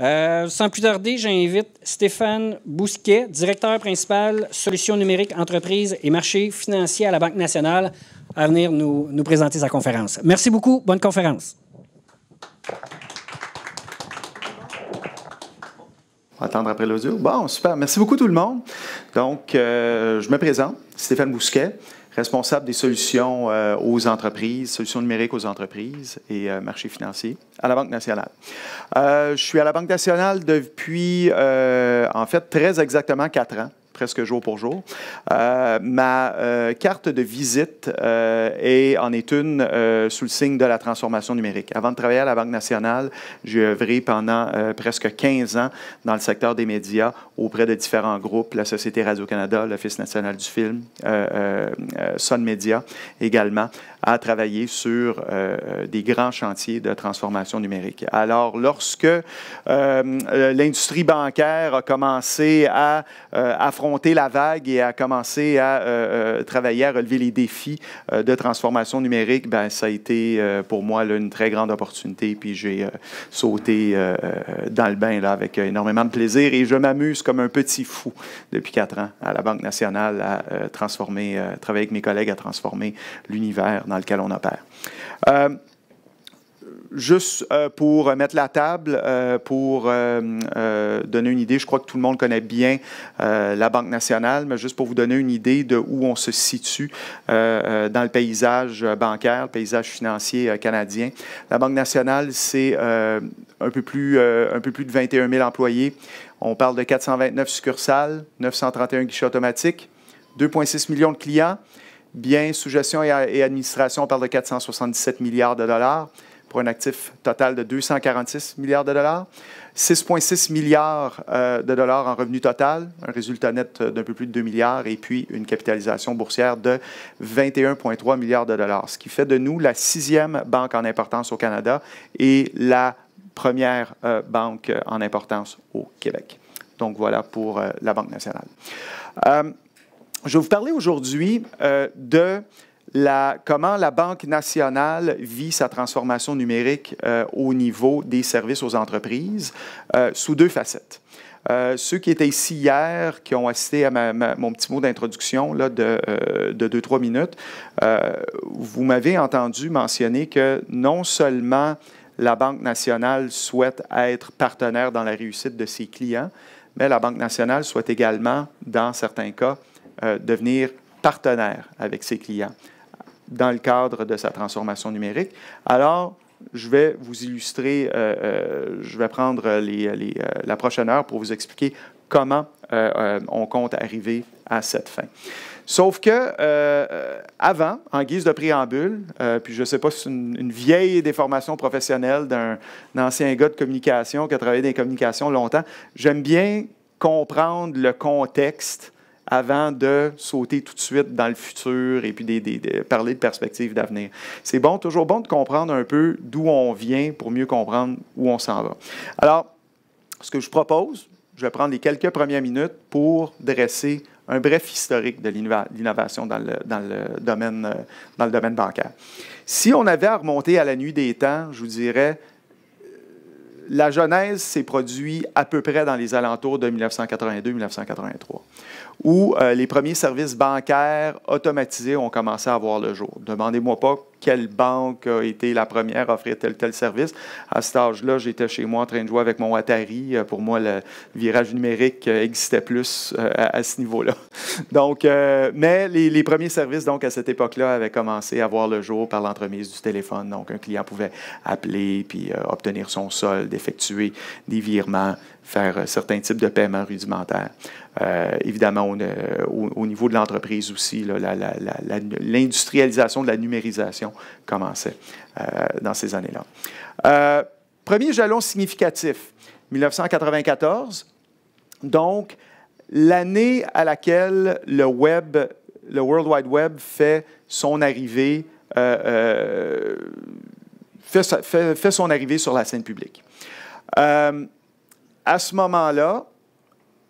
Sans plus tarder, j'invite Stéphane Bousquet, directeur principal Solutions numériques, entreprises et marchés financiers à la Banque nationale, à venir nous présenter sa conférence. Merci beaucoup. Bonne conférence. On va attendre après l'audio. Bon, super. Merci beaucoup tout le monde. Donc, je me présente, Stéphane Bousquet, responsable des solutions aux entreprises, solutions numériques aux entreprises et marchés financiers à la Banque nationale. Je suis à la Banque nationale depuis, en fait, très exactement 4 ans. Presque jour pour jour. Ma carte de visite en est une sous le signe de la transformation numérique. Avant de travailler à la Banque nationale, j'ai œuvré pendant presque 15 ans dans le secteur des médias auprès de différents groupes, la Société Radio-Canada, l'Office national du film, Sun Media également, à travailler sur des grands chantiers de transformation numérique. Alors, lorsque l'industrie bancaire a commencé à affronter la vague et a commencé à travailler à relever les défis de transformation numérique, ben, ça a été pour moi là, une très grande opportunité. Puis j'ai sauté dans le bain là, avec énormément de plaisir et je m'amuse comme un petit fou depuis 4 ans à la Banque nationale à travailler avec mes collègues à transformer l'univers dans lequel on opère. Juste pour mettre la table, pour donner une idée, je crois que tout le monde connaît bien la Banque nationale, mais juste pour vous donner une idée de où on se situe dans le paysage bancaire, le paysage financier canadien. La Banque nationale, c'est un peu plus de 21 000 employés. On parle de 429 succursales, 931 guichets automatiques, 2,6 millions de clients. Biens sous gestion et administration, on parle de 477 milliards de dollars pour un actif total de 246 milliards de dollars. 6,6 milliards de dollars en revenu total, un résultat net d'un peu plus de 2 milliards et puis une capitalisation boursière de 21,3 milliards de dollars, ce qui fait de nous la 6e banque en importance au Canada et la première banque en importance au Québec. Donc voilà pour la Banque nationale. Je vais vous parler aujourd'hui de comment la Banque nationale vit sa transformation numérique au niveau des services aux entreprises sous 2 facettes. Ceux qui étaient ici hier, qui ont assisté à mon petit mot d'introduction là, de 2-3 minutes, vous m'avez entendu mentionner que non seulement la Banque nationale souhaite être partenaire dans la réussite de ses clients, mais la Banque nationale souhaite également, dans certains cas, devenir partenaire avec ses clients dans le cadre de sa transformation numérique. Alors, je vais vous illustrer, je vais prendre la prochaine heure pour vous expliquer comment on compte arriver à cette fin. Sauf que, avant, en guise de préambule, puis je ne sais pas si c'est une vieille déformation professionnelle d'un ancien gars de communication qui a travaillé dans les communications longtemps, j'aime bien comprendre le contexte avant de sauter tout de suite dans le futur et puis parler de perspectives d'avenir. C'est bon, toujours bon de comprendre un peu d'où on vient pour mieux comprendre où on s'en va. Alors, ce que je propose, je vais prendre les quelques premières minutes pour dresser un bref historique de l'innovation dans le domaine bancaire. Si on avait à remonter à la nuit des temps, je vous dirais, la genèse s'est produite à peu près dans les alentours de 1982-1983, où les premiers services bancaires automatisés ont commencé à voir le jour. Demandez-moi pas quelle banque a été la première à offrir tel service. À cet âge-là, j'étais chez moi en train de jouer avec mon Atari. Pour moi, le virage numérique existait plus à ce niveau-là. Donc, mais les premiers services, donc, à cette époque-là, avaient commencé à voir le jour par l'entremise du téléphone. Donc, un client pouvait appeler puis obtenir son solde, effectuer des virements, faire certains types de paiements rudimentaires. Évidemment, au niveau de l'entreprise aussi, l'industrialisation de la numérisation commençait dans ces années-là. Premier jalon significatif, 1994, donc l'année à laquelle le World Wide Web fait son arrivée, fait son arrivée sur la scène publique. À ce moment-là,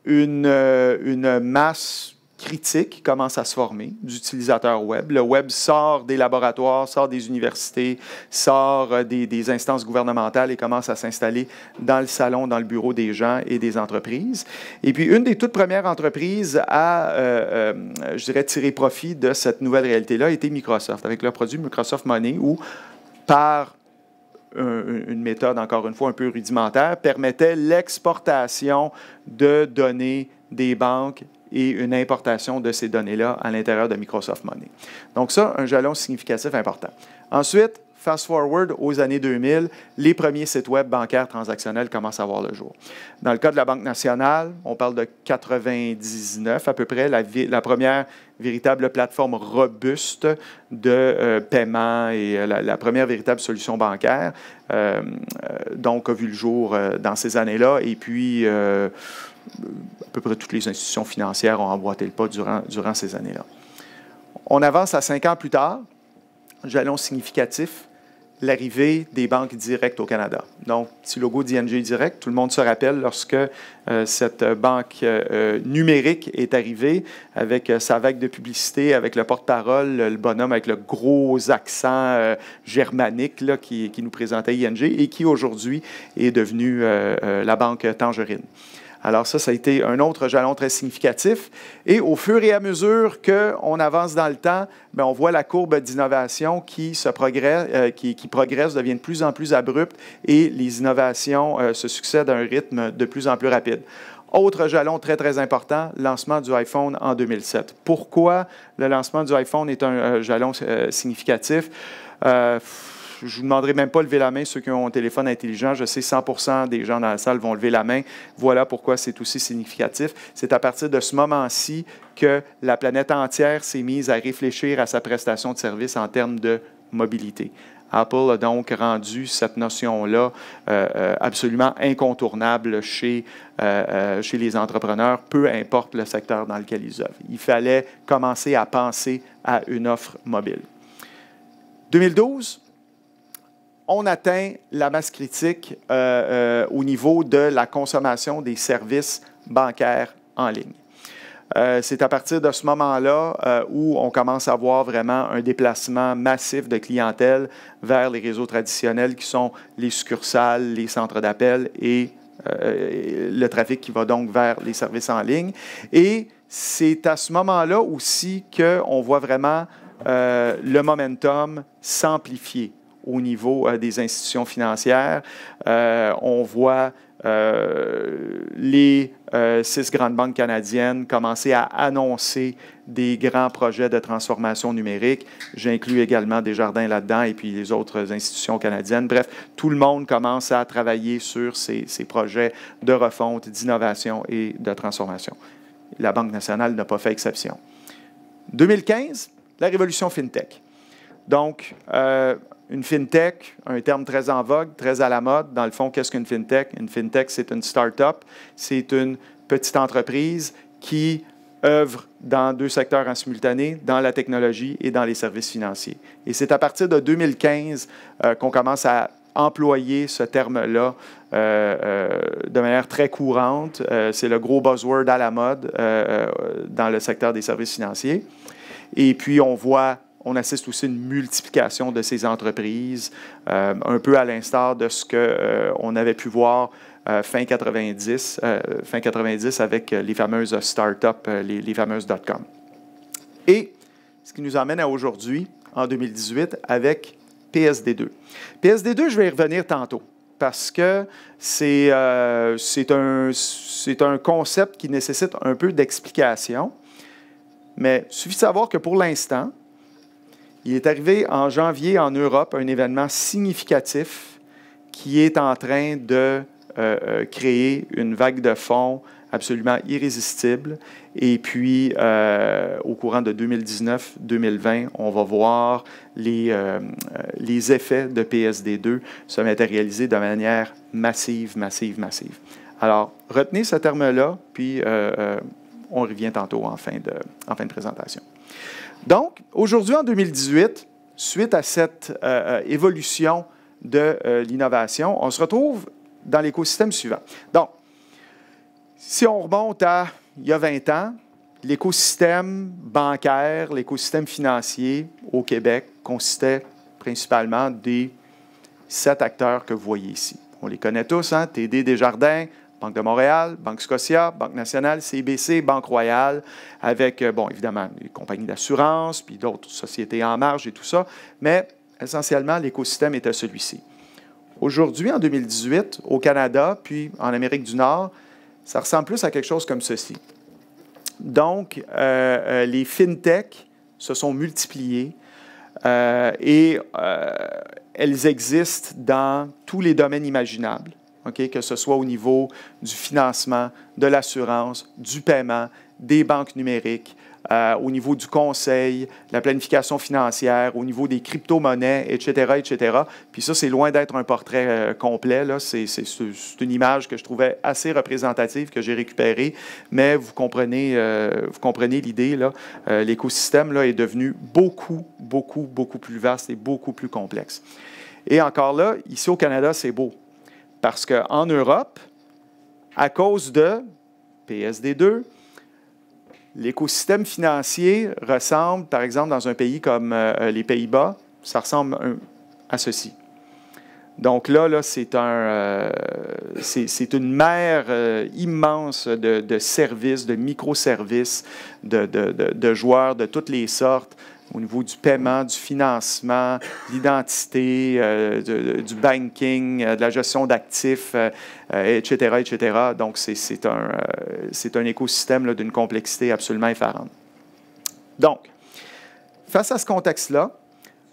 une masse critique commence à se former d'utilisateurs web. Le web sort des laboratoires, sort des universités, sort des instances gouvernementales et commence à s'installer dans le salon, dans le bureau des gens et des entreprises. Et puis, une des toutes premières entreprises à, je dirais, tirer profit de cette nouvelle réalité-là était Microsoft, avec leur produit Microsoft Money, où, par une méthode, encore une fois, un peu rudimentaire, permettait l'exportation de données des banques et une importation de ces données-là à l'intérieur de Microsoft Money. Donc ça, un jalon significatif important. Ensuite, fast forward aux années 2000, les premiers sites web bancaires transactionnels commencent à voir le jour. Dans le cas de la Banque nationale, on parle de 99 à peu près, la première véritable plateforme robuste de paiement et la première véritable solution bancaire, donc a vu le jour dans ces années-là. Et puis, à peu près toutes les institutions financières ont emboîté le pas durant ces années-là. On avance à 5 ans plus tard, jalon significatif, l'arrivée des banques directes au Canada. Donc, petit logo d'ING Direct, tout le monde se rappelle lorsque cette banque numérique est arrivée avec sa vague de publicité, avec le porte-parole, le bonhomme avec le gros accent germanique là, qui nous présentait ING et qui aujourd'hui est devenu la banque Tangerine. Alors ça a été un autre jalon très significatif. Et au fur et à mesure qu'on avance dans le temps, bien, on voit la courbe d'innovation qui progresse, devient de plus en plus abrupte et les innovations se succèdent à un rythme de plus en plus rapide. Autre jalon très, très important, lancement du iPhone en 2007. Pourquoi le lancement du iPhone est un jalon significatif? Je ne vous demanderai même pas de lever la main, ceux qui ont un téléphone intelligent. Je sais 100% des gens dans la salle vont lever la main. Voilà pourquoi c'est aussi significatif. C'est à partir de ce moment-ci que la planète entière s'est mise à réfléchir à sa prestation de service en termes de mobilité. Apple a donc rendu cette notion-là absolument incontournable chez les entrepreneurs, peu importe le secteur dans lequel ils œuvrent. Il fallait commencer à penser à une offre mobile. 2012, on atteint la masse critique au niveau de la consommation des services bancaires en ligne. C'est à partir de ce moment-là où on commence à voir vraiment un déplacement massif de clientèle vers les réseaux traditionnels qui sont les succursales, les centres d'appel et le trafic qui va donc vers les services en ligne. Et c'est à ce moment-là aussi qu'on voit vraiment le momentum s'amplifier au niveau des institutions financières. On voit les 6 grandes banques canadiennes commencer à annoncer des grands projets de transformation numérique. J'inclus également Desjardins là-dedans et puis les autres institutions canadiennes. Bref, tout le monde commence à travailler sur ces projets de refonte, d'innovation et de transformation. La Banque nationale n'a pas fait exception. 2015, la révolution FinTech. Donc, une FinTech, un terme très en vogue, très à la mode. Dans le fond, qu'est-ce qu'une FinTech? Une FinTech, c'est une start-up. C'est une petite entreprise qui œuvre dans 2 secteurs en simultané, dans la technologie et dans les services financiers. Et c'est à partir de 2015 qu'on commence à employer ce terme-là de manière très courante. C'est le gros buzzword à la mode dans le secteur des services financiers. Et puis, on assiste aussi à une multiplication de ces entreprises, un peu à l'instar de ce qu'on avait pu voir fin 90 avec les fameuses startups, les fameuses .com. Et ce qui nous emmène à aujourd'hui, en 2018, avec PSD2. PSD2, je vais y revenir tantôt, parce que c'est un concept qui nécessite un peu d'explication, mais il suffit de savoir que pour l'instant, il est arrivé en janvier en Europe un événement significatif qui est en train de créer une vague de fonds absolument irrésistible. Et puis, au courant de 2019-2020, on va voir les effets de PSD2 se matérialiser de manière massive. Alors, retenez ce terme-là, puis on revient tantôt en fin de présentation. Donc, aujourd'hui, en 2018, suite à cette évolution de l'innovation, on se retrouve dans l'écosystème suivant. Donc, si on remonte à il y a 20 ans, l'écosystème bancaire, l'écosystème financier au Québec consistait principalement des 7 acteurs que vous voyez ici. On les connaît tous, hein? TD Desjardins, Banque de Montréal, Banque Scotia, Banque nationale, CIBC, Banque Royale, avec, bon, évidemment, les compagnies d'assurance, puis d'autres sociétés en marge et tout ça, mais essentiellement, l'écosystème était celui-ci. Aujourd'hui, en 2018, au Canada, puis en Amérique du Nord, ça ressemble plus à quelque chose comme ceci. Donc, les fintechs se sont multipliées et elles existent dans tous les domaines imaginables, okay? Que ce soit au niveau du financement, de l'assurance, du paiement, des banques numériques, au niveau du conseil, la planification financière, au niveau des crypto-monnaies, etc., etc. Puis ça, c'est loin d'être un portrait complet, là. C'est une image que je trouvais assez représentative, que j'ai récupérée, mais vous comprenez l'idée, là. L'écosystème, là, est devenu beaucoup plus vaste et beaucoup plus complexe. Et encore là, ici au Canada, c'est beau, parce qu'en Europe, à cause de PSD2, l'écosystème financier ressemble, par exemple, dans un pays comme les Pays-Bas, ça ressemble à ceci. Donc là c'est une mer immense de services, de microservices, de joueurs de toutes les sortes, au niveau du paiement, du financement, de l'identité, du banking, de la gestion d'actifs, etc., etc. Donc, c'est un écosystème d'une complexité absolument effarante. Donc, face à ce contexte-là,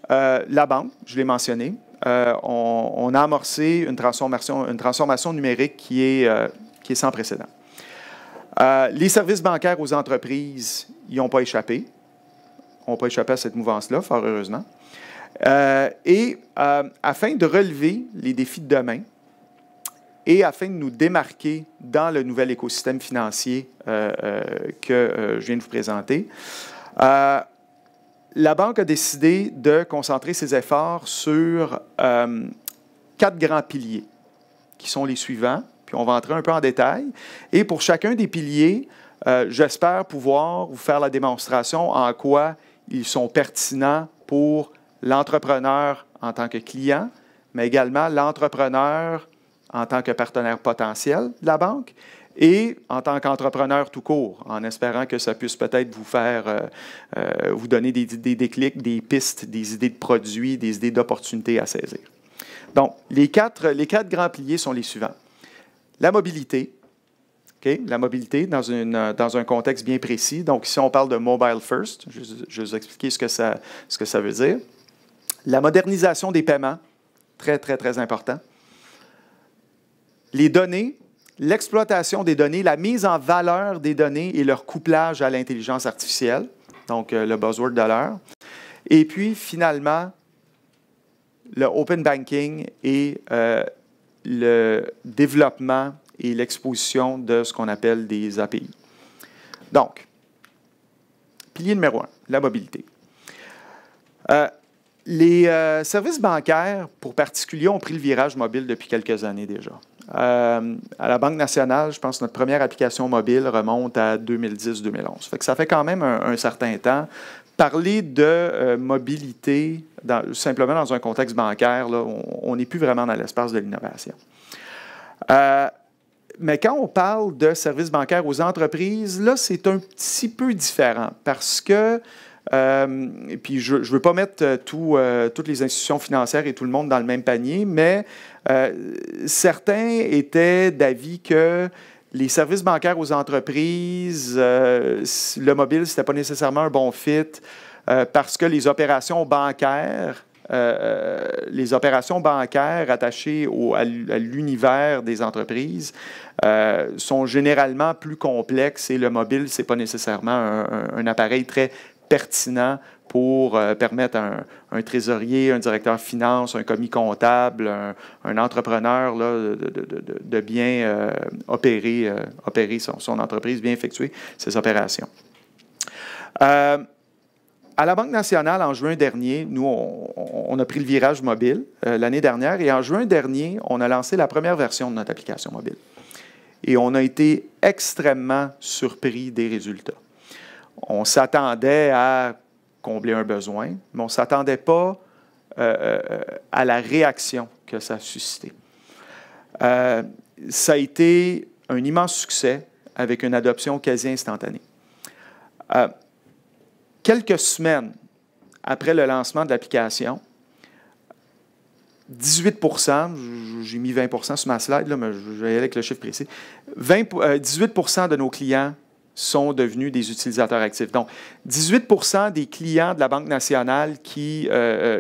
la banque, je l'ai mentionné, on a amorcé une transformation numérique qui est sans précédent. Les services bancaires aux entreprises n'y ont pas échappé. On n'a pas échappé à cette mouvance-là, fort heureusement. Afin de relever les défis de demain et afin de nous démarquer dans le nouvel écosystème financier que je viens de vous présenter, la Banque a décidé de concentrer ses efforts sur 4 grands piliers, qui sont les suivants, puis on va entrer un peu en détail. Et pour chacun des piliers, j'espère pouvoir vous faire la démonstration en quoi ils sont pertinents pour l'entrepreneur en tant que client, mais également l'entrepreneur en tant que partenaire potentiel de la banque et en tant qu'entrepreneur tout court, en espérant que ça puisse peut-être vous faire, vous donner des déclics, des pistes, des idées de produits, des idées d'opportunités à saisir. Donc, les quatre grands piliers sont les suivants. La mobilité. Okay? La mobilité dans un contexte bien précis. Donc, ici, on parle de mobile first. Je vais vous expliquer ce que ça veut dire. La modernisation des paiements, très, très, très important. Les données, l'exploitation des données, la mise en valeur des données et leur couplage à l'intelligence artificielle, donc le buzzword de l'heure. Et puis, finalement, le open banking et le développement et l'exposition de ce qu'on appelle des API. Donc, pilier numéro 1, la mobilité. Les services bancaires, pour particulier, ont pris le virage mobile depuis quelques années déjà. À la Banque nationale, je pense que notre première application mobile remonte à 2010-2011. Ça fait quand même un certain temps. Parler de mobilité simplement dans un contexte bancaire, là, on n'est plus vraiment dans l'espace de l'innovation. Mais quand on parle de services bancaires aux entreprises, là, c'est un petit peu différent parce que, et puis je ne veux pas mettre toutes les institutions financières et tout le monde dans le même panier, mais certains étaient d'avis que les services bancaires aux entreprises, le mobile, ce n'était pas nécessairement un bon fit parce que les opérations bancaires attachées à l'univers des entreprises sont généralement plus complexes et le mobile, ce n'est pas nécessairement un appareil très pertinent pour permettre à un trésorier, un directeur finance, un commis comptable, un entrepreneur là, de bien opérer son entreprise, bien effectuer ses opérations. À la Banque nationale, en juin dernier, nous, on a pris le virage mobile l'année dernière et en juin dernier, on a lancé la première version de notre application mobile. Et on a été extrêmement surpris des résultats. On s'attendait à combler un besoin, mais on ne s'attendait pas à la réaction que ça a suscité. Ça a été un immense succès avec une adoption quasi instantanée. Quelques semaines après le lancement de l'application, 18 %, j'ai mis 20 % sur ma slide, là, mais je vais y aller avec le chiffre précis, 18 % de nos clients sont devenus des utilisateurs actifs. Donc, 18 % des clients de la Banque nationale qui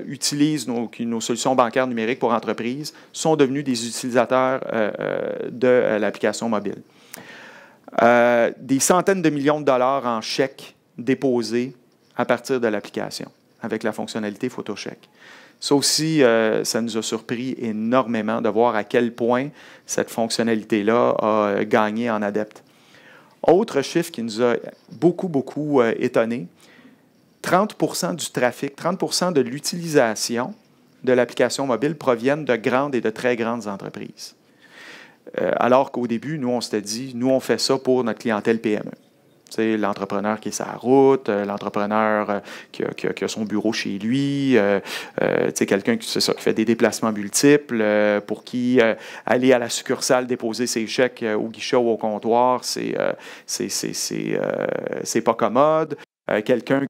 utilisent nos solutions bancaires numériques pour entreprises sont devenus des utilisateurs de l'application mobile. Des centaines de millions de dollars en chèques déposés à partir de l'application, avec la fonctionnalité PhotoCheck. Ça aussi, ça nous a surpris énormément de voir à quel point cette fonctionnalité-là a gagné en adeptes. Autre chiffre qui nous a beaucoup étonnés, 30 % du trafic, 30 % de l'utilisation de l'application mobile proviennent de grandes et de très grandes entreprises. Alors qu'au début, nous, on s'était dit, nous, on fait ça pour notre clientèle PME. C'est l'entrepreneur qui est sur la route, l'entrepreneur qui a son bureau chez lui, quelqu'un qui fait des déplacements multiples, pour qui aller à la succursale déposer ses chèques au guichet ou au comptoir, c'est pas commode. Quelqu'un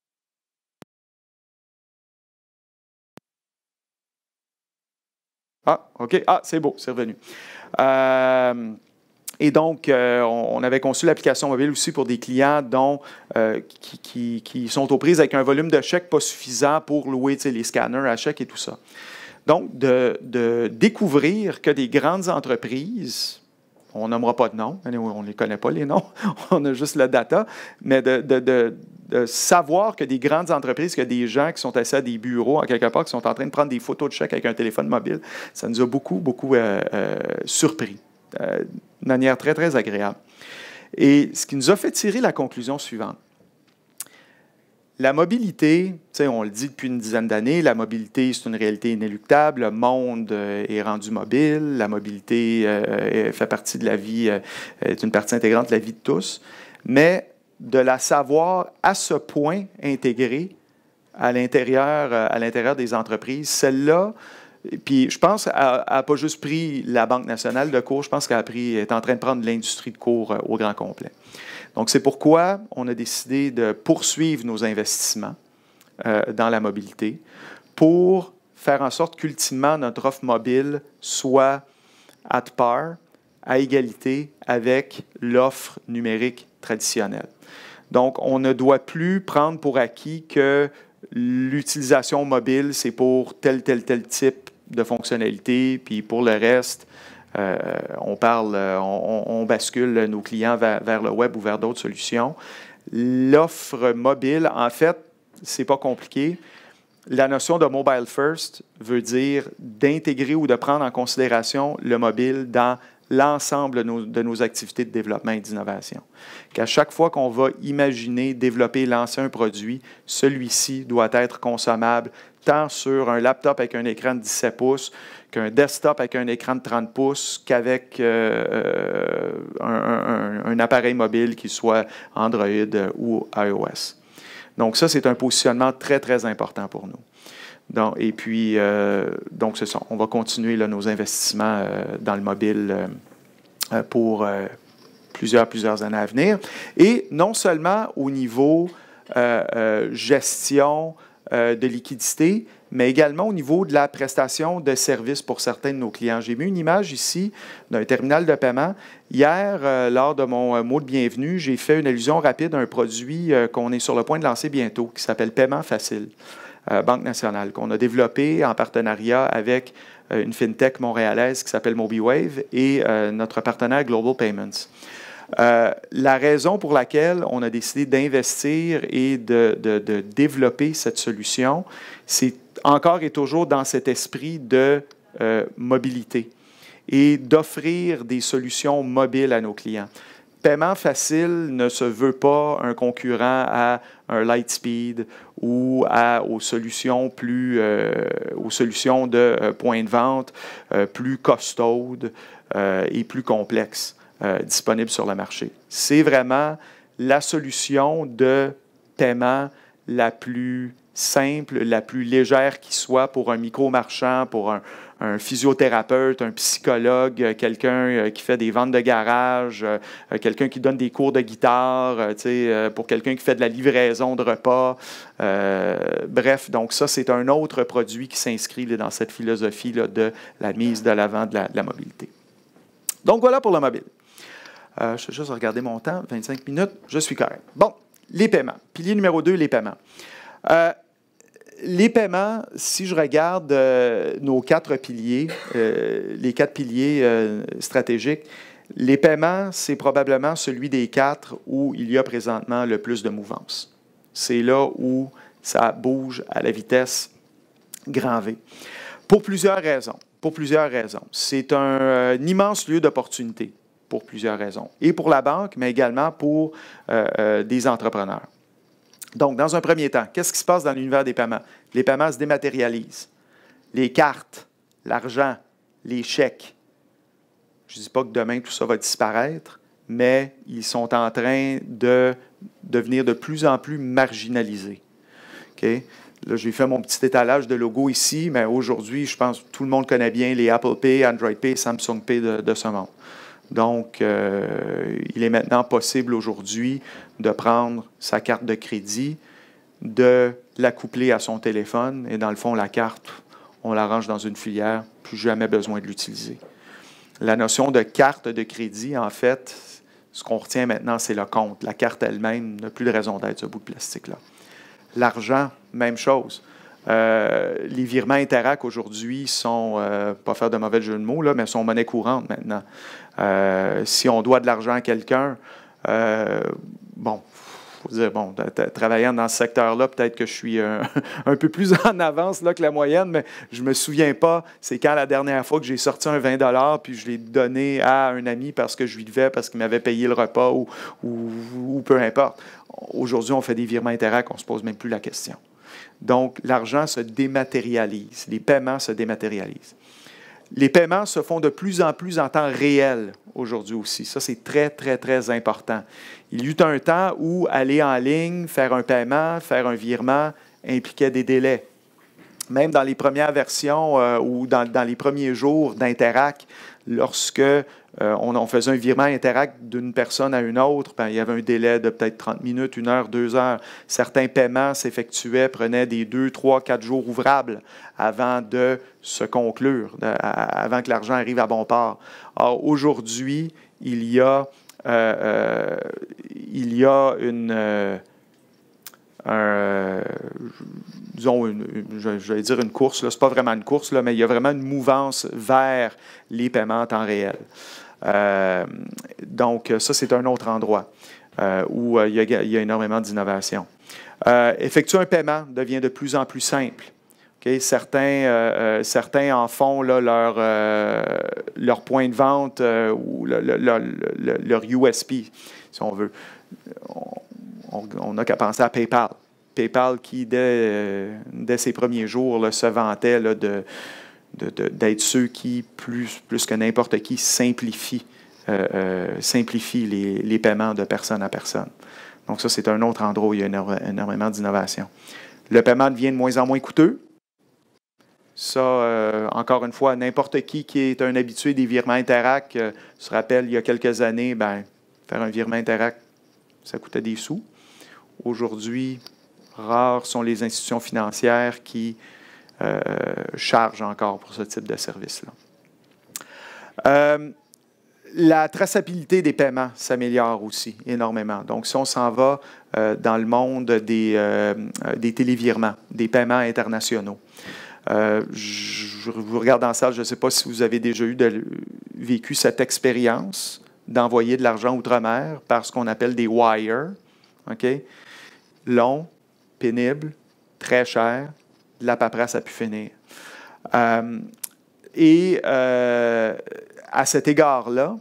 Ah, OK. Ah, c'est beau, c'est revenu. Et donc, on avait conçu l'application mobile aussi pour des clients qui sont aux prises avec un volume de chèques pas suffisant pour louer les scanners à chèques et tout ça. Donc, de découvrir que des grandes entreprises, on nommera pas de nom, on ne les connaît pas les noms, on a juste le data, mais de savoir que des grandes entreprises, que des gens qui sont assis à des bureaux, en quelque part, qui sont en train de prendre des photos de chèques avec un téléphone mobile, ça nous a beaucoup surpris. De manière très agréable. Et ce qui nous a fait tirer la conclusion suivante. La mobilité, on le dit depuis une dizaine d'années, la mobilité, c'est une réalité inéluctable. Le monde est rendu mobile. La mobilité fait partie de la vie, est une partie intégrante de la vie de tous. Mais de la savoir à ce point intégrée à l'intérieur des entreprises, celle-là, puis je pense qu'elle n'a pas juste pris la Banque nationale de court, je pense qu'elle est en train de prendre l'industrie de court au grand complet. Donc, c'est pourquoi on a décidé de poursuivre nos investissements dans la mobilité pour faire en sorte qu'ultimement, notre offre mobile soit at par, à égalité avec l'offre numérique traditionnelle. Donc, on ne doit plus prendre pour acquis que l'utilisation mobile, c'est pour tel type de fonctionnalité, puis pour le reste, on bascule nos clients vers le web ou vers d'autres solutions. L'offre mobile, en fait, c'est pas compliqué. La notion de mobile first veut dire d'intégrer ou de prendre en considération le mobile dans l'ensemble de nos activités de développement et d'innovation. Qu'à chaque fois qu'on va imaginer, développer, lancer un produit, celui-ci doit être consommable tant sur un laptop avec un écran de 17 pouces qu'un desktop avec un écran de 30 pouces qu'avec un appareil mobile qui soit Android ou iOS. Donc ça, c'est un positionnement très important pour nous. Donc, et puis, donc c'est ça. On va continuer là, nos investissements dans le mobile pour plusieurs années à venir. Et non seulement au niveau gestion de liquidité, mais également au niveau de la prestation de services pour certains de nos clients. J'ai mis une image ici d'un terminal de paiement. Hier, lors de mon mot de bienvenue, j'ai fait une allusion rapide à un produit qu'on est sur le point de lancer bientôt, qui s'appelle Paiement Facile. Banque nationale, qu'on a développé en partenariat avec une fintech montréalaise qui s'appelle MobiWave et notre partenaire Global Payments. La raison pour laquelle on a décidé d'investir et de développer cette solution, c'est encore et toujours dans cet esprit de mobilité et d'offrir des solutions mobiles à nos clients. Paiement facile ne se veut pas un concurrent à un Lightspeed ou aux solutions de points de vente plus costaudes et plus complexes disponibles sur le marché. C'est vraiment la solution de paiement la plus simple, la plus légère qui soit pour un micro-marchand, pour un physiothérapeute, un psychologue, quelqu'un qui fait des ventes de garage, quelqu'un qui donne des cours de guitare, pour quelqu'un qui fait de la livraison de repas. Bref, donc ça, c'est un autre produit qui s'inscrit dans cette philosophie là, de la mise de l'avant de la mobilité. Donc voilà pour le mobile. Je vais juste regarder mon temps, 25 minutes, je suis correct. Bon, les paiements. Pilier numéro 2, les paiements. Les paiements, si je regarde nos 4 piliers, les 4 piliers stratégiques, les paiements, c'est probablement celui des 4 où il y a présentement le plus de mouvance. C'est là où ça bouge à la vitesse grand V. Pour plusieurs raisons. C'est un immense lieu d'opportunité pour plusieurs raisons. Et pour la banque, mais également pour des entrepreneurs. Donc, dans un premier temps, qu'est-ce qui se passe dans l'univers des paiements? Les paiements se dématérialisent. Les cartes, l'argent, les chèques. Je ne dis pas que demain, tout ça va disparaître, mais ils sont en train de devenir de plus en plus marginalisés. Okay? Là, j'ai fait mon petit étalage de logos ici, mais aujourd'hui, je pense que tout le monde connaît bien les Apple Pay, Android Pay, Samsung Pay de ce monde. Donc, il est maintenant possible aujourd'hui de prendre sa carte de crédit, de l'accoupler à son téléphone et dans le fond, la carte, on la range dans une filière, plus jamais besoin de l'utiliser. La notion de carte de crédit, en fait, ce qu'on retient maintenant, c'est le compte. La carte elle-même n'a plus de raison d'être, ce bout de plastique-là. L'argent, même chose. Les virements Interac aujourd'hui sont, pas faire de mauvais jeu de mots, là, mais sont monnaie courante maintenant. Si on doit de l'argent à quelqu'un, bon, faut dire, bon, travaillant dans ce secteur-là, peut-être que je suis un peu plus en avance là, que la moyenne, mais je ne me souviens pas, c'est quand la dernière fois que j'ai sorti un 20 $ puis je l'ai donné à un ami parce que je lui devais, parce qu'il m'avait payé le repas ou peu importe. Aujourd'hui, on fait des virements Interac, on ne se pose même plus la question. Donc, l'argent se dématérialise, les paiements se dématérialisent. Les paiements se font de plus en plus en temps réel aujourd'hui aussi. Ça, c'est très, très, très important. Il y eut un temps où aller en ligne, faire un paiement, faire un virement impliquait des délais. Même dans les premières versions ou dans les premiers jours d'Interac, lorsque on faisait un virement Interac d'une personne à une autre, ben, il y avait un délai de peut-être 30 minutes, 1 heure, 2 heures. Certains paiements s'effectuaient, prenaient des 2, 3, 4 jours ouvrables avant de se conclure, avant que l'argent arrive à bon port. Or, aujourd'hui, il y a je vais dire une course, ce n'est pas vraiment une course, là, mais il y a vraiment une mouvance vers les paiements en temps réel. Donc, ça, c'est un autre endroit où il y a énormément d'innovation. Effectuer un paiement devient de plus en plus simple. Okay? Certains en font là, leur point de vente ou leur USP, si on veut. On n'a qu'à penser à PayPal. PayPal qui, dès ses premiers jours, là, se vantait là, d'être ceux qui, plus que n'importe qui, simplifient les paiements de personne à personne. Donc ça, c'est un autre endroit où il y a énormément d'innovation. Le paiement devient de moins en moins coûteux. Ça, encore une fois, n'importe qui est un habitué des virements Interac se rappelle, il y a quelques années, faire un virement Interac, ça coûtait des sous. Aujourd'hui, rares sont les institutions financières qui chargent encore pour ce type de service-là. La traçabilité des paiements s'améliore aussi énormément. Donc, si on s'en va dans le monde des télévirements, des paiements internationaux, je vous regarde en salle, je ne sais pas si vous avez déjà vécu cette expérience d'envoyer de l'argent outre-mer par ce qu'on appelle des wires. Okay? Long, pénible, très cher, de la paperasse à pu finir. À cet égard-là,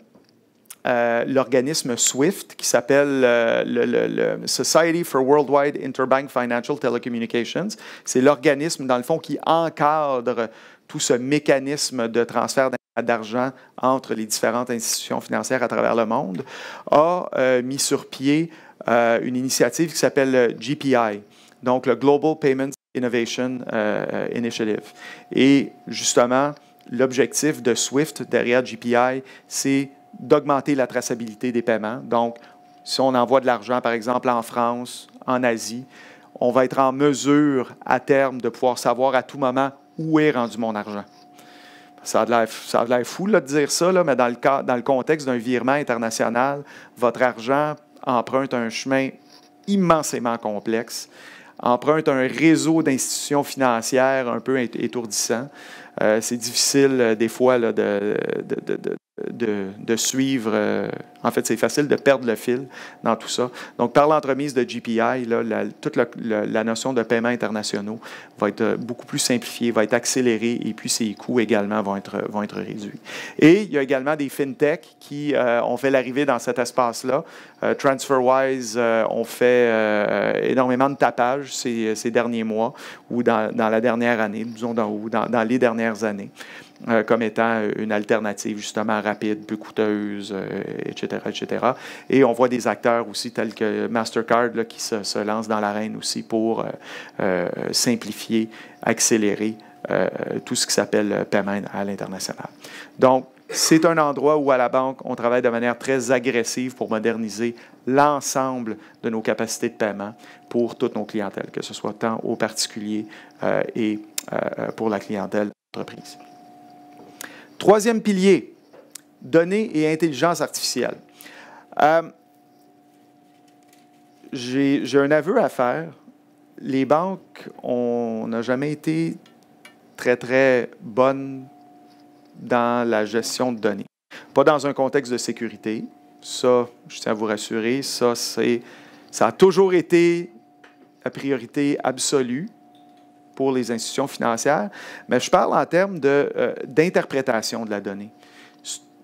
l'organisme SWIFT, qui s'appelle le Society for Worldwide Interbank Financial Telecommunications, c'est l'organisme, dans le fond, qui encadre tout ce mécanisme de transfert d'argent entre les différentes institutions financières à travers le monde, a mis sur pied une initiative qui s'appelle le GPI, donc le Global Payments Innovation Initiative. Et justement, l'objectif de SWIFT derrière GPI, c'est d'augmenter la traçabilité des paiements. Donc, si on envoie de l'argent, par exemple, en France, en Asie, on va être en mesure, à terme, de pouvoir savoir à tout moment où est rendu mon argent. Ça a l'air fou là, de dire ça, là, mais dans le contexte d'un virement international, votre argent emprunte un chemin immensément complexe, emprunte un réseau d'institutions financières un peu étourdissant. C'est difficile, des fois, là, de suivre. En fait, c'est facile de perdre le fil dans tout ça. Donc, par l'entremise de GPI, là, toute la notion de paiements internationaux va être beaucoup plus simplifiée, va être accélérée, et puis ses coûts également vont être réduits. Et il y a également des fintechs qui ont fait l'arrivée dans cet espace-là. TransferWise ont fait énormément de tapage ces derniers mois ou dans la dernière année, disons dans les dernières années. Comme étant une alternative justement rapide, peu coûteuse, etc., etc. Et on voit des acteurs aussi tels que Mastercard là, qui se lancent dans l'arène aussi pour simplifier, accélérer tout ce qui s'appelle paiement à l'international. Donc, c'est un endroit où, à la banque, on travaille de manière très agressive pour moderniser l'ensemble de nos capacités de paiement pour toutes nos clientèles, que ce soit tant aux particuliers et pour la clientèle d'entreprise. Troisième pilier, données et intelligence artificielle. J'ai un aveu à faire. Les banques, on n'a jamais été très, très bonnes dans la gestion de données. Pas dans un contexte de sécurité. Ça, je tiens à vous rassurer, ça a toujours été la priorité absolue pour les institutions financières, mais je parle en termes d'interprétation de la donnée,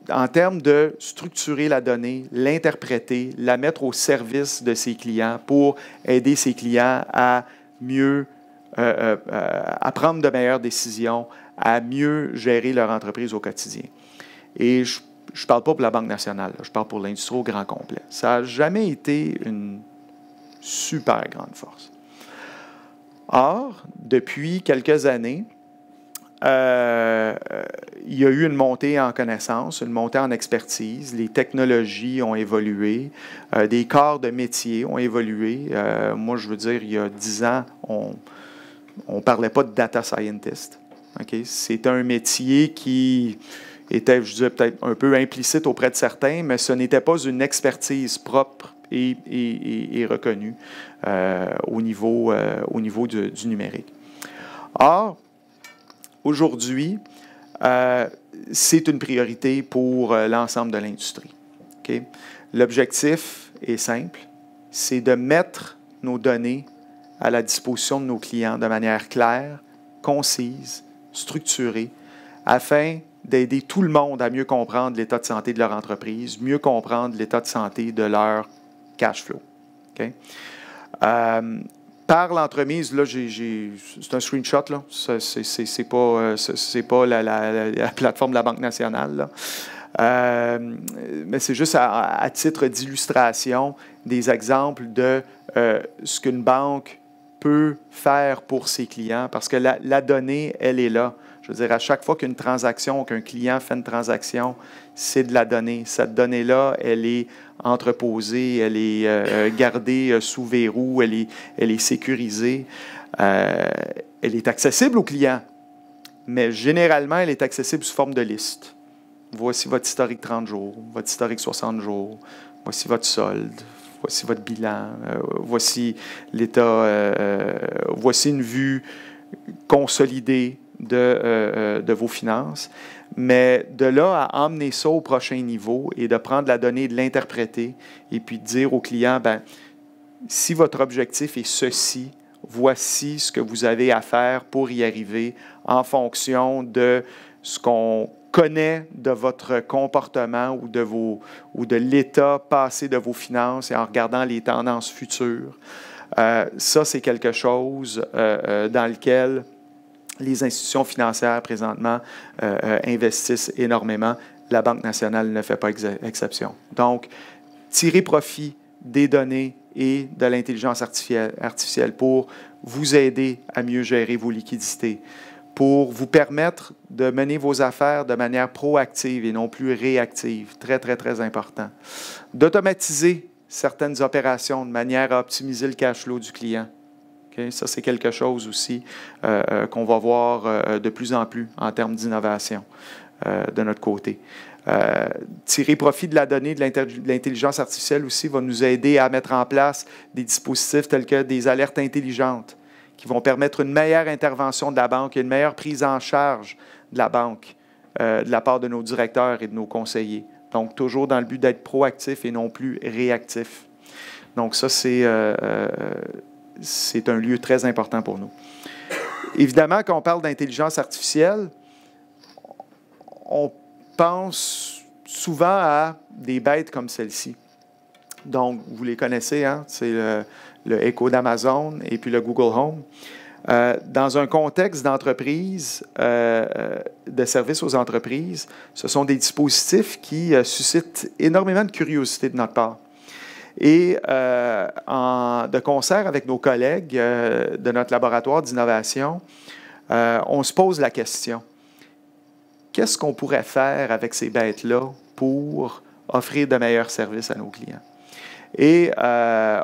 en termes de structurer la donnée, l'interpréter, la mettre au service de ses clients pour aider ses clients à mieux, à prendre de meilleures décisions, à mieux gérer leur entreprise au quotidien. Et je ne parle pas pour la Banque nationale, je parle pour l'industrie au grand complet. Ça n'a jamais été une super grande force. Or, depuis quelques années, il y a eu une montée en connaissances, une montée en expertise. Les technologies ont évolué, des corps de métier ont évolué. Moi, je veux dire, il y a 10 ans, on ne parlait pas de data scientist. Okay? C'est un métier qui était, je dirais, peut-être un peu implicite auprès de certains, mais ce n'était pas une expertise propre et reconnue au niveau du numérique. Or, aujourd'hui, c'est une priorité pour l'ensemble de l'industrie. Okay? L'objectif est simple, c'est de mettre nos données à la disposition de nos clients de manière claire, concise, structurée, afin d'aider tout le monde à mieux comprendre l'état de santé de leur entreprise, mieux comprendre l'état de santé de leur cash flow. Okay? Par l'entremise, là, c'est un screenshot, là. C'est pas la plateforme de la Banque nationale, là. Mais c'est juste à titre d'illustration des exemples de ce qu'une banque peut faire pour ses clients, parce que la donnée, elle est là. Je veux dire, à chaque fois qu'une transaction, qu'un client fait une transaction, c'est de la donnée. Cette donnée-là, elle est entreposée, elle est gardée sous verrou, elle est sécurisée. Elle est accessible au client, mais généralement, elle est accessible sous forme de liste. Voici votre historique 30 jours, votre historique 60 jours, voici votre solde, voici votre bilan, voici l'état, voici une vue consolidée de vos finances. Mais de là à emmener ça au prochain niveau et de prendre la donnée, de l'interpréter et puis de dire au client, ben, si votre objectif est ceci, voici ce que vous avez à faire pour y arriver en fonction de ce qu'on connaît de votre comportement ou de l'état passé de vos finances et en regardant les tendances futures. Ça, c'est quelque chose dans lequel les institutions financières, présentement, investissent énormément. La Banque nationale ne fait pas exception. Donc, tirer profit des données et de l'intelligence artificielle pour vous aider à mieux gérer vos liquidités, pour vous permettre de mener vos affaires de manière proactive et non plus réactive. Très, très, très important. D'automatiser certaines opérations de manière à optimiser le cash flow du client. Okay? Ça, c'est quelque chose aussi qu'on va voir de plus en plus en termes d'innovation de notre côté. Tirer profit de la donnée de l'intelligence artificielle aussi va nous aider à mettre en place des dispositifs tels que des alertes intelligentes qui vont permettre une meilleure intervention de la banque et une meilleure prise en charge de la banque de la part de nos directeurs et de nos conseillers. Donc, toujours dans le but d'être proactif et non plus réactif. Donc, ça, c'est un lieu très important pour nous. Évidemment, quand on parle d'intelligence artificielle, on pense souvent à des bêtes comme celle-ci. Donc, vous les connaissez, hein? C'est le Echo d'Amazon et puis le Google Home. Dans un contexte d'entreprise, de service aux entreprises, ce sont des dispositifs qui suscitent énormément de curiosité de notre part. Et de concert avec nos collègues de notre laboratoire d'innovation, on se pose la question, qu'est-ce qu'on pourrait faire avec ces bêtes-là pour offrir de meilleurs services à nos clients? Et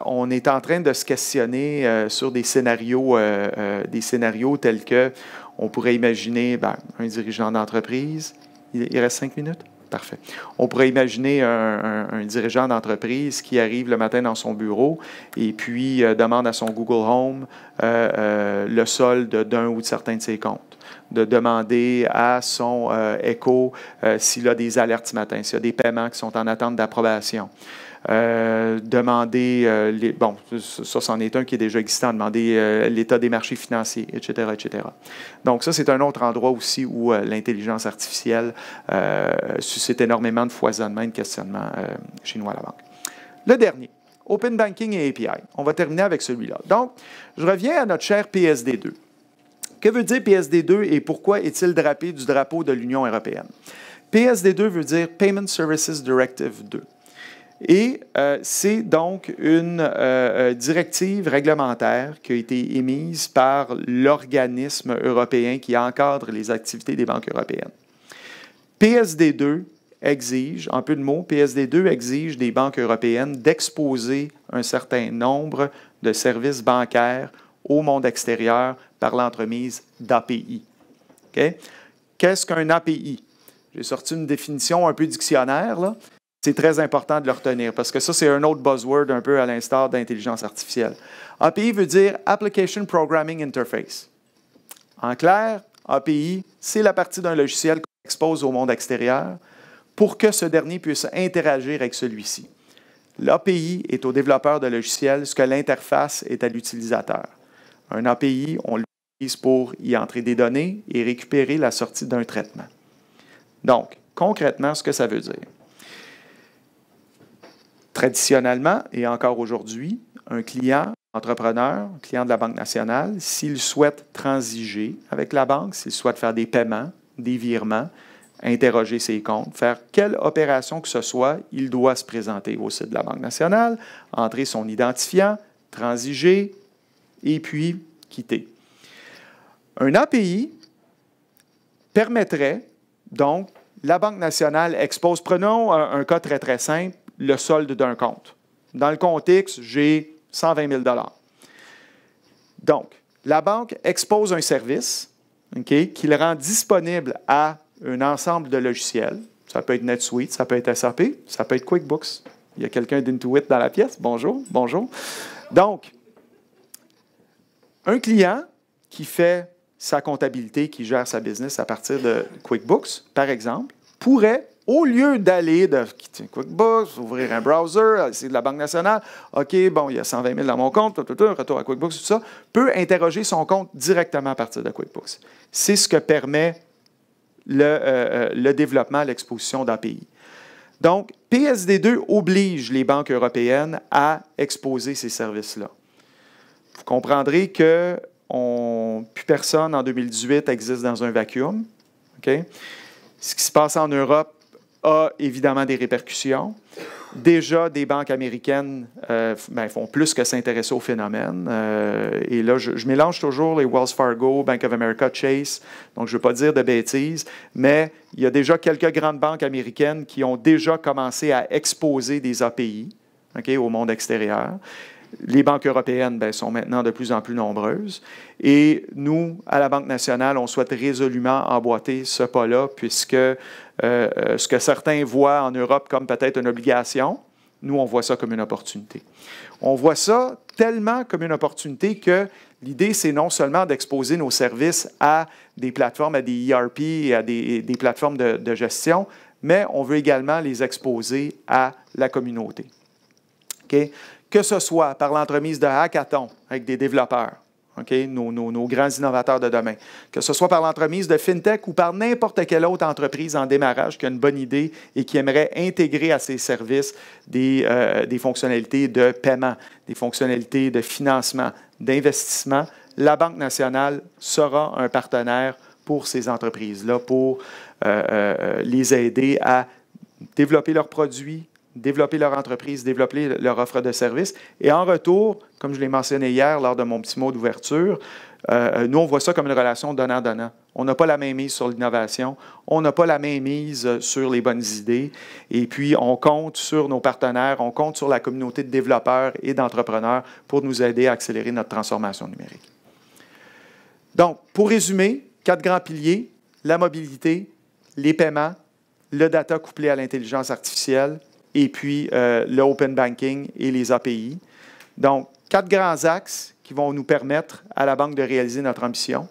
on est en train de se questionner sur des scénarios tels que on pourrait imaginer un dirigeant d'entreprise. Il reste 5 minutes? Parfait. On pourrait imaginer un dirigeant d'entreprise qui arrive le matin dans son bureau et puis demande à son Google Home le solde d'un ou de certains de ses comptes. De demander à son Echo s'il a des alertes ce matin, s'il y a des paiements qui sont en attente d'approbation. Demander, ça c'en est un qui est déjà existant, demander l'état des marchés financiers, etc., etc. Donc ça, c'est un autre endroit aussi où l'intelligence artificielle suscite énormément de foisonnement et de questionnement chez nous à la banque. Le dernier, Open Banking et API. On va terminer avec celui-là. Donc, je reviens à notre cher PSD2. Que veut dire PSD2 et pourquoi est-il drapé du drapeau de l'Union européenne? PSD2 veut dire Payment Services Directive 2. Et c'est donc une directive réglementaire qui a été émise par l'organisme européen qui encadre les activités des banques européennes. PSD2 exige, en peu de mots, PSD2 exige des banques européennes d'exposer un certain nombre de services bancaires au monde extérieur par l'entremise d'API. Okay? Qu'est-ce qu'un API? J'ai sorti une définition un peu dictionnaire, là. C'est très important de le retenir parce que ça, c'est un autre buzzword un peu à l'instar d'intelligence artificielle. API veut dire Application Programming Interface. En clair, API, c'est la partie d'un logiciel qu'on expose au monde extérieur pour que ce dernier puisse interagir avec celui-ci. L'API est au développeur de logiciels ce que l'interface est à l'utilisateur. Un API, on l'utilise pour y entrer des données et récupérer la sortie d'un traitement. Donc, concrètement, ce que ça veut dire. Traditionnellement, et encore aujourd'hui, un client entrepreneur, un client de la Banque nationale, s'il souhaite transiger avec la banque, s'il souhaite faire des paiements, des virements, interroger ses comptes, faire quelle opération que ce soit, il doit se présenter au site de la Banque nationale, entrer son identifiant, transiger et puis quitter. Un API permettrait donc, la Banque nationale expose, prenons un cas très, très simple, le solde d'un compte. Dans le contexte, j'ai 120 000 $. Donc, la banque expose un service qu'il rend disponible à un ensemble de logiciels. Ça peut être NetSuite, ça peut être SAP, ça peut être QuickBooks. Il y a quelqu'un d'Intuit dans la pièce. Bonjour, bonjour. Donc, un client qui fait sa comptabilité, qui gère sa business à partir de QuickBooks, par exemple, pourrait, au lieu d'aller de quitter QuickBooks, ouvrir un browser, c'est de la Banque nationale, OK, bon, il y a 120 000 dans mon compte, retour à QuickBooks, tout ça, peut interroger son compte directement à partir de QuickBooks. C'est ce que permet le développement, l'exposition d'API. Donc, PSD2 oblige les banques européennes à exposer ces services-là. Vous comprendrez que plus personne en 2018 existe dans un vacuum. Okay? Ce qui se passe en Europe a évidemment des répercussions. Déjà, des banques américaines font plus que s'intéresser au phénomène. Et là, je mélange toujours les Wells Fargo, Bank of America, Chase. Donc, je ne veux pas dire de bêtises, mais il y a déjà quelques grandes banques américaines qui ont déjà commencé à exposer des API au monde extérieur. Les banques européennes sont maintenant de plus en plus nombreuses. Et nous, à la Banque nationale, on souhaite résolument emboîter ce pas-là, puisque ce que certains voient en Europe comme peut-être une obligation, nous, on voit ça comme une opportunité. On voit ça tellement comme une opportunité que l'idée, c'est non seulement d'exposer nos services à des plateformes, à des ERP et à des plateformes de gestion, mais on veut également les exposer à la communauté. Okay? Que ce soit par l'entremise de hackathons avec des développeurs, nos grands innovateurs de demain, que ce soit par l'entremise de FinTech ou par n'importe quelle autre entreprise en démarrage qui a une bonne idée et qui aimerait intégrer à ses services des fonctionnalités de paiement, des fonctionnalités de financement, d'investissement, la Banque nationale sera un partenaire pour ces entreprises-là, pour les aider à développer leurs produits, développer leur entreprise, développer leur offre de services. Et en retour, comme je l'ai mentionné hier lors de mon petit mot d'ouverture, nous, on voit ça comme une relation donnant-donnant. On n'a pas la main mise sur l'innovation, on n'a pas la main mise sur les bonnes idées, et puis on compte sur nos partenaires, on compte sur la communauté de développeurs et d'entrepreneurs pour nous aider à accélérer notre transformation numérique. Donc, pour résumer, 4 grands piliers, la mobilité, les paiements, le data couplé à l'intelligence artificielle, et puis le open banking et les API. Donc, 4 grands axes qui vont nous permettre à la Banque de réaliser notre ambition,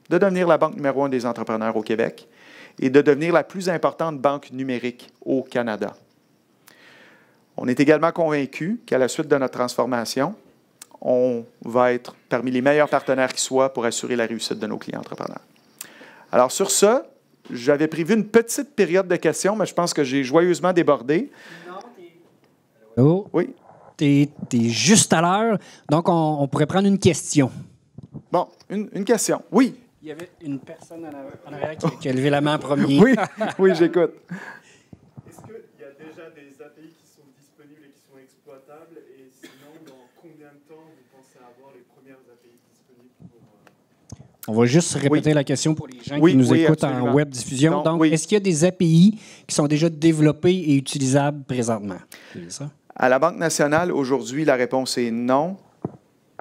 de devenir la banque numéro 1 des entrepreneurs au Québec et de devenir la plus importante banque numérique au Canada. On est également convaincus qu'à la suite de notre transformation, on va être parmi les meilleurs partenaires qui soient pour assurer la réussite de nos clients entrepreneurs. Alors, sur ce, j'avais prévu une petite période de questions, mais je pense que j'ai joyeusement débordé. Allô? Oui. Tu es juste à l'heure, donc on pourrait prendre une question. Bon, une question. Oui. Il y avait une personne en arrière qui a levé la main en premier. Oui, oui, j'écoute. Est-ce qu'il y a déjà des API qui sont disponibles et qui sont exploitables? Et sinon, dans combien de temps vous pensez avoir les premières API disponibles pour... On va juste répéter la question pour les gens qui nous écoutent absolument. en web diffusion. Donc, est-ce qu'il y a des API qui sont déjà développées et utilisables présentement? C'est ça? À la Banque nationale, aujourd'hui, la réponse est non.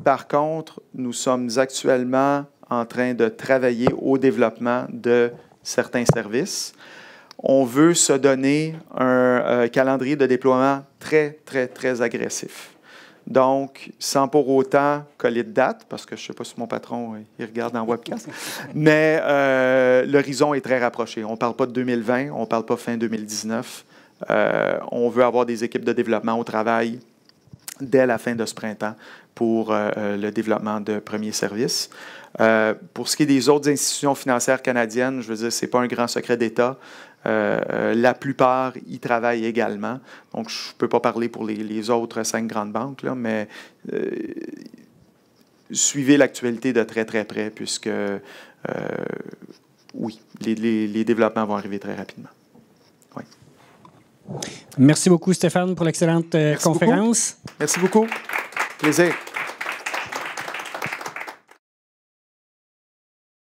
Par contre, nous sommes actuellement en train de travailler au développement de certains services. On veut se donner un calendrier de déploiement très, très, très agressif. Donc, sans pour autant coller de date, parce que je ne sais pas si mon patron il regarde en webcast, mais l'horizon est très rapproché. On ne parle pas de 2020, on ne parle pas fin 2019. On veut avoir des équipes de développement au travail dès la fin de ce printemps pour le développement de premiers services. Pour ce qui est des autres institutions financières canadiennes, je veux dire, ce n'est pas un grand secret d'État. La plupart y travaillent également. Donc, je ne peux pas parler pour les autres 5 grandes banques, là, mais suivez l'actualité de très, très près, puisque, oui, les développements vont arriver très rapidement. Oui. Merci beaucoup, Stéphane, pour l'excellente conférence. Merci beaucoup. Plaisir.